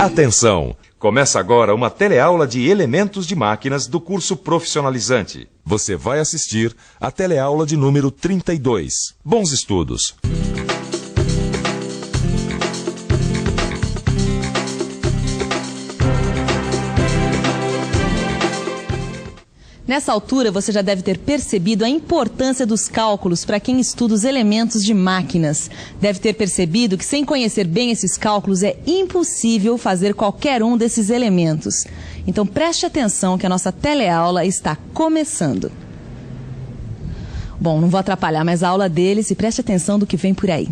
Atenção! Começa agora uma teleaula de elementos de máquinas do curso profissionalizante. Você vai assistir a teleaula de número 32. Bons estudos! Nessa altura, você já deve ter percebido a importância dos cálculos para quem estuda os elementos de máquinas. Deve ter percebido que, sem conhecer bem esses cálculos, é impossível fazer qualquer um desses elementos. Então, preste atenção que a nossa teleaula está começando. Bom, não vou atrapalhar mais a aula deles e preste atenção do que vem por aí.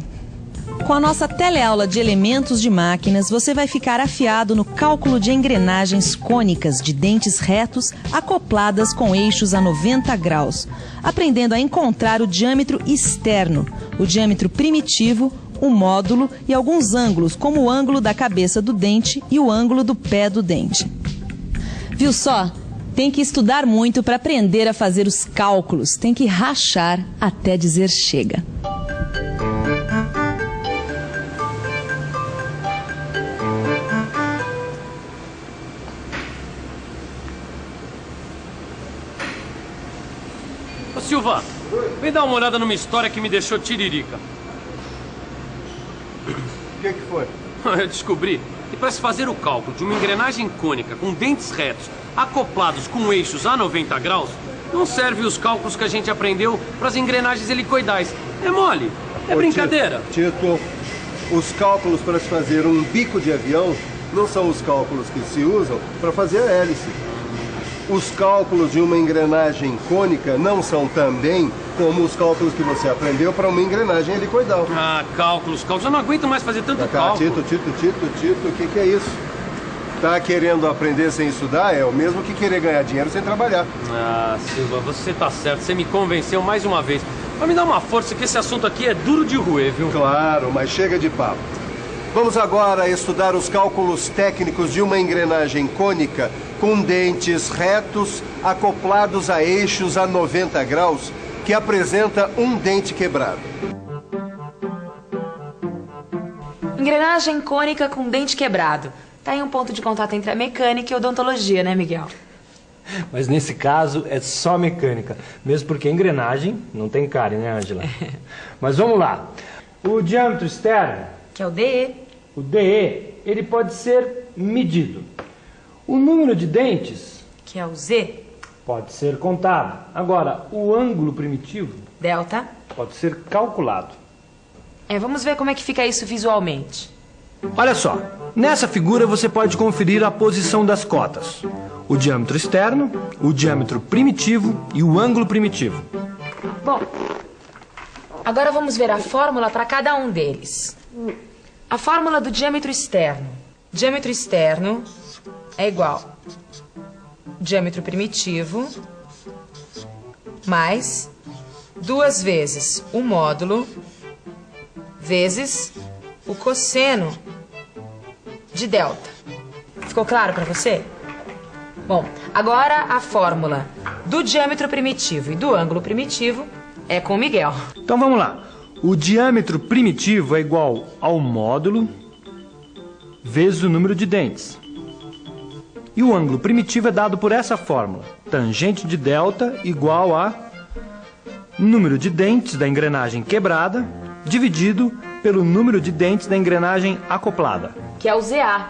Com a nossa teleaula de elementos de máquinas, você vai ficar afiado no cálculo de engrenagens cônicas de dentes retos acopladas com eixos a 90 graus, aprendendo a encontrar o diâmetro externo, o diâmetro primitivo, o módulo e alguns ângulos, como o ângulo da cabeça do dente e o ângulo do pé do dente. Viu só? Tem que estudar muito para aprender a fazer os cálculos, tem que rachar até dizer chega. Silva, vem dar uma olhada numa história que me deixou tiririca. O que foi? Eu descobri que para se fazer o cálculo de uma engrenagem cônica com dentes retos acoplados com eixos a 90 graus, não serve os cálculos que a gente aprendeu para as engrenagens helicoidais. É mole, é brincadeira. Tito, os cálculos para se fazer um bico de avião não são os cálculos que se usam para fazer a hélice. Os cálculos de uma engrenagem cônica não são também como os cálculos que você aprendeu para uma engrenagem helicoidal. Ah, cálculos. Eu não aguento mais fazer tanto cálculo. Tito, o que é isso? Tá querendo aprender sem estudar é o mesmo que querer ganhar dinheiro sem trabalhar. Ah, Silva, você tá certo. Você me convenceu mais uma vez. Mas me dá uma força que esse assunto aqui é duro de roer, viu? Claro, mas chega de papo. Vamos agora estudar os cálculos técnicos de uma engrenagem cônica com dentes retos acoplados a eixos a 90 graus que apresenta um dente quebrado. Engrenagem cônica com dente quebrado. Tá aí um ponto de contato entre a mecânica e a odontologia, né, Miguel? Mas nesse caso é só mecânica, mesmo porque engrenagem não tem cárie, né, Ângela? Mas vamos lá. O diâmetro externo, que é o DE. O DE, ele pode ser medido. O número de dentes, que é o Z, pode ser contado. Agora, o ângulo primitivo, delta, pode ser calculado. Vamos ver como é que fica isso visualmente. Olha só, nessa figura você pode conferir a posição das cotas. O diâmetro externo, o diâmetro primitivo e o ângulo primitivo. Bom, agora vamos ver a fórmula para cada um deles. A fórmula do diâmetro externo. Diâmetro externo é igual diâmetro primitivo mais 2 vezes o módulo vezes o cosseno de delta. Ficou claro para você? Bom, agora a fórmula do diâmetro primitivo e do ângulo primitivo é com o Miguel. Então vamos lá. O diâmetro primitivo é igual ao módulo vezes o número de dentes. E o ângulo primitivo é dado por essa fórmula. Tangente de delta igual a número de dentes da engrenagem quebrada dividido pelo número de dentes da engrenagem acoplada. Que é o ZA.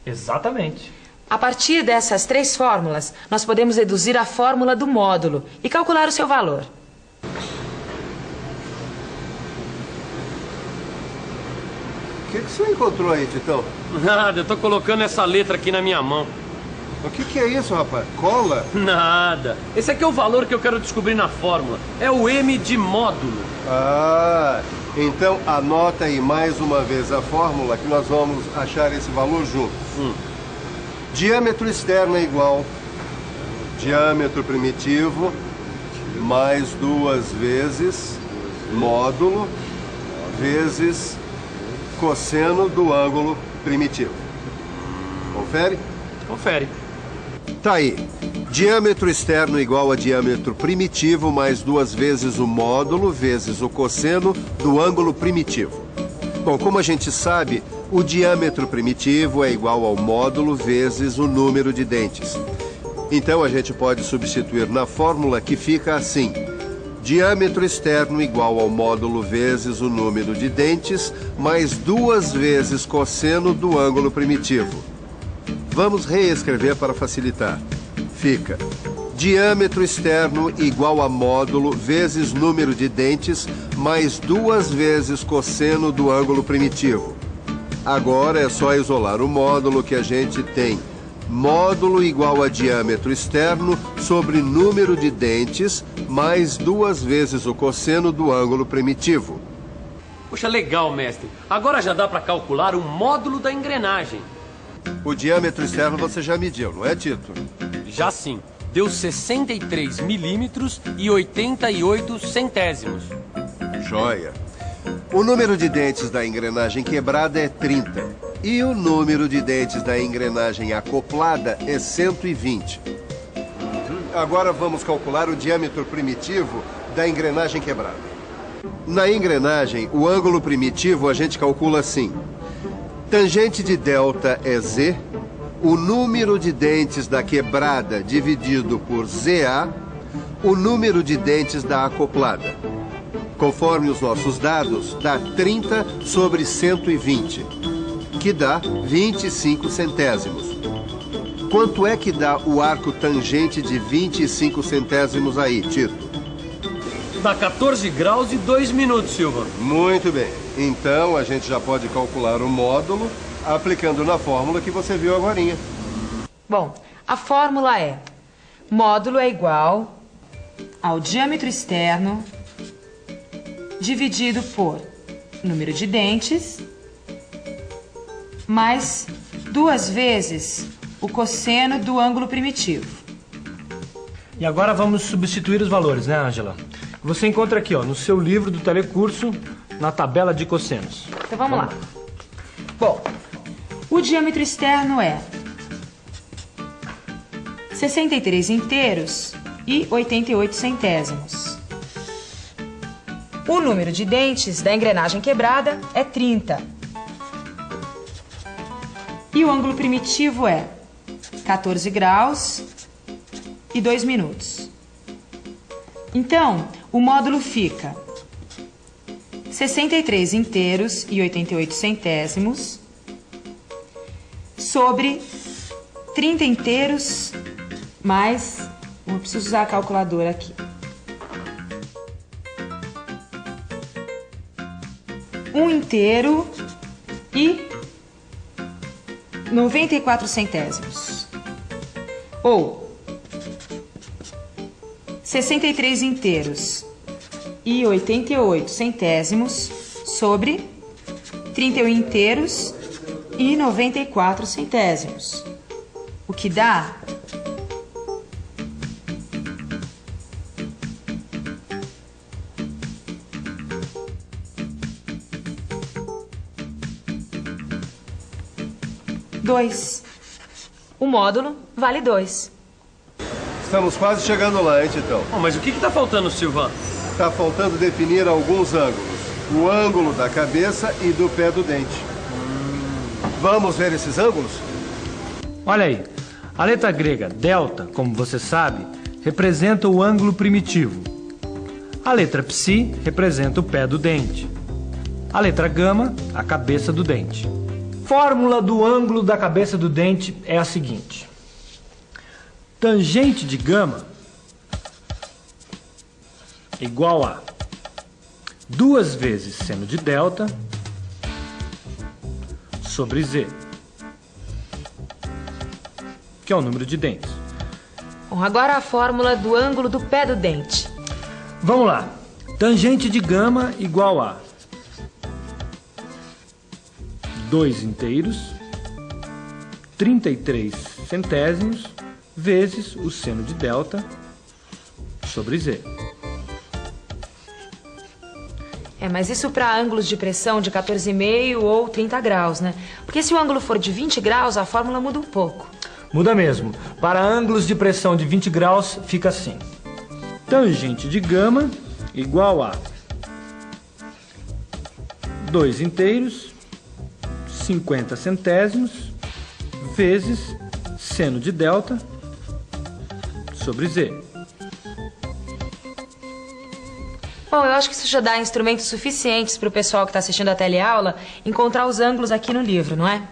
Exatamente. A partir dessas 3 fórmulas, nós podemos deduzir a fórmula do módulo e calcular o seu valor. O que você encontrou aí, Titão? Nada, eu tô colocando essa letra aqui na minha mão. O que é isso, rapaz? Cola? Nada. Esse aqui é o valor que eu quero descobrir na fórmula. É o M de módulo. Ah, então anota aí mais uma vez a fórmula que nós vamos achar esse valor juntos. Diâmetro externo é igual diâmetro primitivo mais 2 vezes módulo vezes cosseno do ângulo primitivo. Confere? Confere. Tá aí. Diâmetro externo igual a diâmetro primitivo mais 2 vezes o módulo vezes o cosseno do ângulo primitivo. Bom, como a gente sabe, O diâmetro primitivo é igual ao módulo vezes o número de dentes. Então a gente pode substituir na fórmula que fica assim: diâmetro externo igual ao módulo vezes o número de dentes, mais 2 vezes cosseno do ângulo primitivo. Vamos reescrever para facilitar. Fica diâmetro externo igual a módulo vezes número de dentes, mais 2 vezes cosseno do ângulo primitivo. Agora é só isolar o módulo que a gente tem. Módulo igual a diâmetro externo sobre número de dentes, mais 2 vezes o cosseno do ângulo primitivo. Poxa, legal, mestre. Agora já dá para calcular o módulo da engrenagem. O diâmetro externo você já mediu, não é, Tito? Já sim. Deu 63 milímetros e 88 centésimos. Joia. O número de dentes da engrenagem quebrada é 30. E o número de dentes da engrenagem acoplada é 120. Agora vamos calcular o diâmetro primitivo da engrenagem quebrada. Na engrenagem, o ângulo primitivo a gente calcula assim: tangente de delta é Z, o número de dentes da quebrada dividido por ZA, o número de dentes da acoplada. Conforme os nossos dados, dá 30 sobre 120, que dá 25 centésimos. Quanto é que dá o arco tangente de 25 centésimos aí, Tito? Dá 14 graus e 2 minutos, Silva. Muito bem. Então a gente já pode calcular o módulo aplicando na fórmula que você viu agorinha. Bom, a fórmula é: módulo é igual ao diâmetro externo dividido por número de dentes mais 2 vezes o cosseno do ângulo primitivo. E agora vamos substituir os valores, né, Ângela? Você encontra aqui, ó, no seu livro do telecurso, na tabela de cossenos. Então vamos lá. Bom, o diâmetro externo é 63 inteiros e 88 centésimos. O número de dentes da engrenagem quebrada é 30. E o ângulo primitivo é 14 graus e 2 minutos. Então, o módulo fica 63 inteiros e 88 centésimos sobre 30 inteiros mais... Eu preciso usar a calculadora aqui. 1 inteiro e 94 centésimos. Ou 63 inteiros e 88 centésimos sobre 31 inteiros e 94 centésimos. O que dá 2. O módulo vale 2. Estamos quase chegando lá, hein, Titão? Oh, mas o que tá faltando, Silva? Está faltando definir alguns ângulos. O ângulo da cabeça e do pé do dente. Vamos ver esses ângulos? Olha aí, a letra grega delta, como você sabe, representa o ângulo primitivo. A letra psi representa o pé do dente. A letra gama, a cabeça do dente. Fórmula do ângulo da cabeça do dente é a seguinte: tangente de gama igual a 2 vezes seno de delta sobre z, que é o número de dentes. Bom, agora a fórmula do ângulo do pé do dente. Vamos lá. Tangente de gama igual a 2 inteiros, 33 centésimos, vezes o seno de delta sobre z. Mas isso para ângulos de pressão de 14,5 ou 30 graus, né? Porque se o ângulo for de 20 graus, a fórmula muda um pouco. Muda mesmo. Para ângulos de pressão de 20 graus, fica assim: tangente de gama igual a 2 inteiros, 50 centésimos vezes seno de delta sobre Z. Bom, eu acho que isso já dá instrumentos suficientes para o pessoal que está assistindo a teleaula encontrar os ângulos aqui no livro, não é?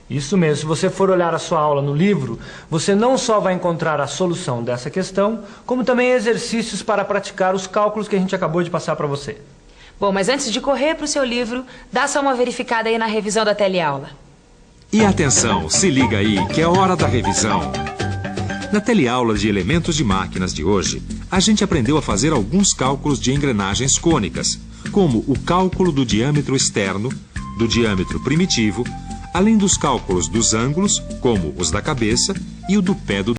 Isso mesmo, se você for olhar a sua aula no livro, você não só vai encontrar a solução dessa questão, como também exercícios para praticar os cálculos que a gente acabou de passar para você. Bom, mas antes de correr para o seu livro, dá só uma verificada aí na revisão da teleaula. E atenção, se liga aí que é hora da revisão. Na teleaula de elementos de máquinas de hoje, a gente aprendeu a fazer alguns cálculos de engrenagens cônicas, como o cálculo do diâmetro externo, do diâmetro primitivo, além dos cálculos dos ângulos, como os da cabeça e o do pé do